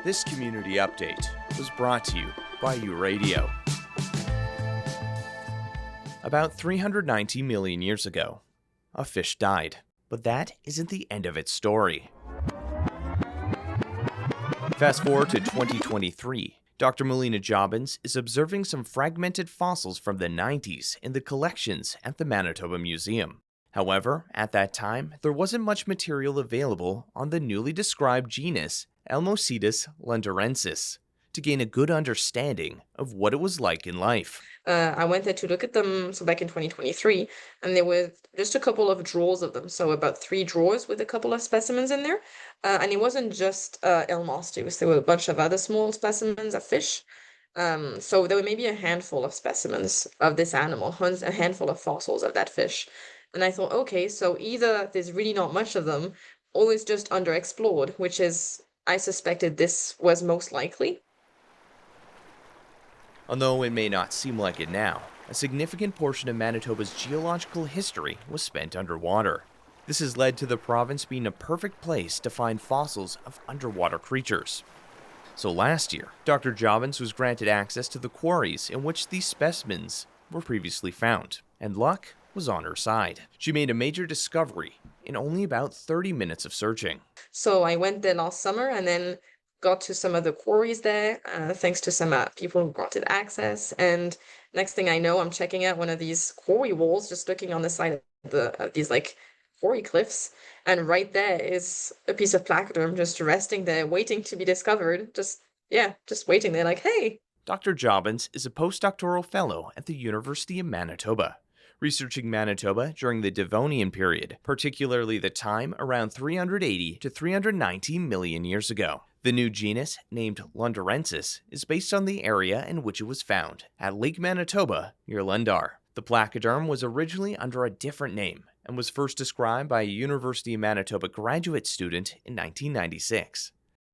This community update was brought to you by U-Radio. About 390 million years ago, a fish died, but that isn't the end of its story. Fast forward to 2023, Dr. Melina Jobbins is observing some fragmented fossils from the 90s in the collections at the Manitoba Museum. However, at that time, there wasn't much material available on the newly described genus Elmosteus lundarensis to gain a good understanding of what it was like in life. I went there to look at them, so back in 2023, and there were just a couple of drawers of them, so about 3 drawers with a couple of specimens in there. And it wasn't just Elmosteus, there were a bunch of other small specimens of fish. So there were maybe a handful of specimens of this animal, a handful of fossils of that fish. And I thought, okay, so either there's really not much of them, or it's just underexplored, which is, I suspected this was most likely. Although it may not seem like it now, a significant portion of Manitoba's geological history was spent underwater. This has led to the province being a perfect place to find fossils of underwater creatures. So last year, Dr. Jobbins was granted access to the quarries in which these specimens were previously found, and luck was on her side. She made a major discovery in only about 30 minutes of searching. So I went there last summer and then got to some of the quarries there, thanks to some people who granted access. And next thing I know, I'm checking out one of these quarry walls, just looking on the side of these like quarry cliffs. And right there is a piece of placoderm just resting there, waiting to be discovered. Just waiting there like, hey. Dr. Jobbins is a postdoctoral fellow at the University of Manitoba, researching Manitoba during the Devonian period, particularly the time around 380 to 390 million years ago. The new genus, named lundarensis, is based on the area in which it was found, at Lake Manitoba near Lundar. The placoderm was originally under a different name and was first described by a University of Manitoba graduate student in 1996.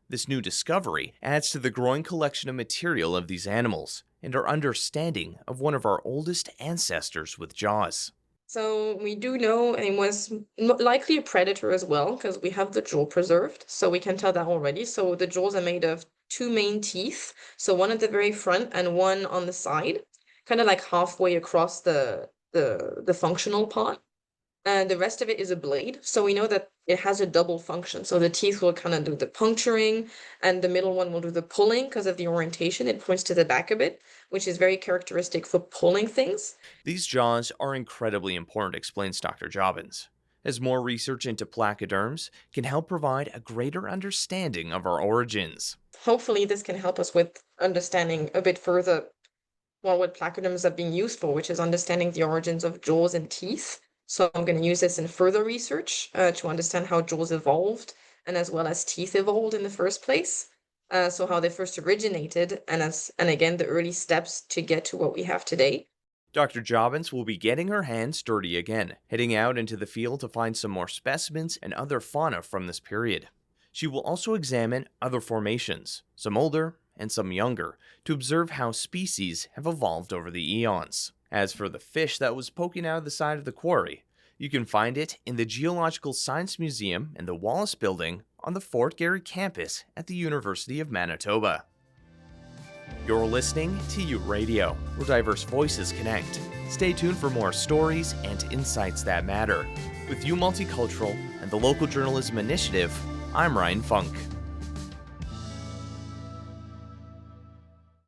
This new discovery adds to the growing collection of material of these animals and our understanding of one of our oldest ancestors with jaws. So we do know it was likely a predator as well, because we have the jaw preserved, so we can tell that already. So the jaws are made of 2 main teeth, so one at the very front and one on the side, kind of like halfway across the functional part. And the rest of it is a blade, so we know that it has a double function. So the teeth will kind of do the puncturing, and the middle one will do the pulling because of the orientation. It points to the back a bit, which is very characteristic for pulling things. These jaws are incredibly important, explains Dr. Jobbins, as more research into placoderms can help provide a greater understanding of our origins. Hopefully this can help us with understanding a bit further what placoderms are being used for, which is understanding the origins of jaws and teeth. So I'm going to use this in further research to understand how jaws evolved and as well as teeth evolved in the first place. So how they first originated and again the early steps to get to what we have today. Dr. Jobbins will be getting her hands dirty again, heading out into the field to find some more specimens and other fauna from this period. She will also examine other formations, some older and some younger, to observe how species have evolved over the eons. As for the fish that was poking out of the side of the quarry, you can find it in the Geological Science Museum in the Wallace Building on the Fort Garry campus at the University of Manitoba. You're listening to U-Radio, where diverse voices connect. Stay tuned for more stories and insights that matter. With U Multicultural and the Local Journalism Initiative, I'm Ryan Funk.